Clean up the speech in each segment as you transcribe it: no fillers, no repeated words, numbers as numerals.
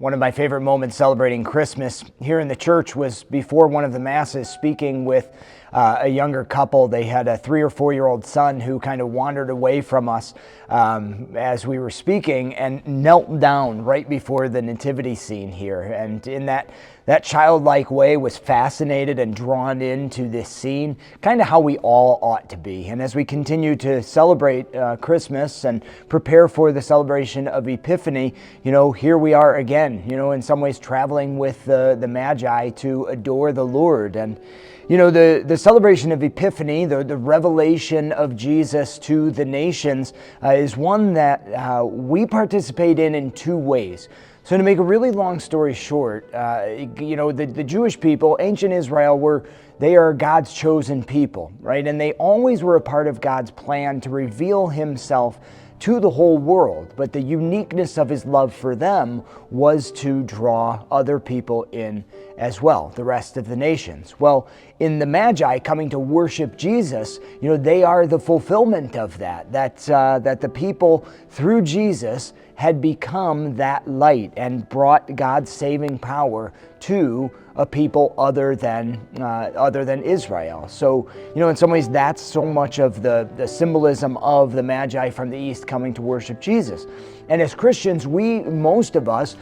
One of my favorite moments celebrating Christmas here in the church was before one of the masses, speaking with a younger couple. They had a 3 or 4-year-old son who kind of wandered away from us as we were speaking and knelt down right before the nativity scene here. And in that childlike way was fascinated and drawn into this scene, kind of how we all ought to be. And as we continue to celebrate Christmas and prepare for the celebration of Epiphany, here we are again, in some ways traveling with the Magi to adore the Lord. And the celebration of Epiphany, the revelation of Jesus to the nations, is one that we participate in 2 ways. So to make a really long story short, the Jewish people, ancient Israel, they are God's chosen people, right? And they always were a part of God's plan to reveal himself to the whole world. But the uniqueness of his love for them was to draw other people in as well, the rest of the nations. Well, in the Magi coming to worship Jesus, they are the fulfillment of that the people through Jesus had become that light and brought God's saving power to a people other than Israel. So, in some ways, that's so much of the symbolism of the Magi from the East coming to worship Jesus. And as Christians, most of us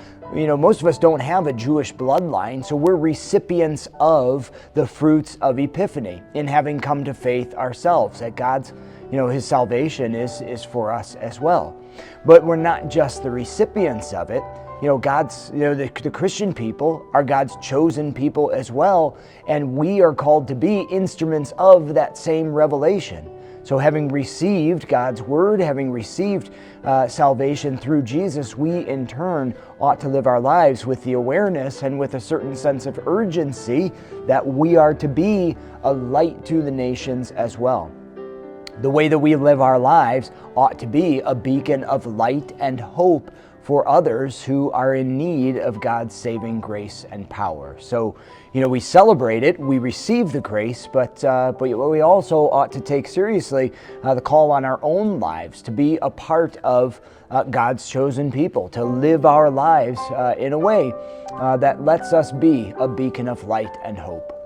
don't have a Jewish bloodline, so we're recipients of the fruits of Epiphany in having come to faith ourselves, that God's, his salvation is for us as well. But we're not just the recipients of it. The Christian people are God's chosen people as well, and we are called to be instruments of that same revelation. So having received God's word, having received salvation through Jesus, we in turn ought to live our lives with the awareness and with a certain sense of urgency that we are to be a light to the nations as well. The way that we live our lives ought to be a beacon of light and hope for others who are in need of God's saving grace and power. So, we celebrate it, we receive the grace, but we also ought to take seriously the call on our own lives to be a part of God's chosen people, to live our lives in a way that lets us be a beacon of light and hope.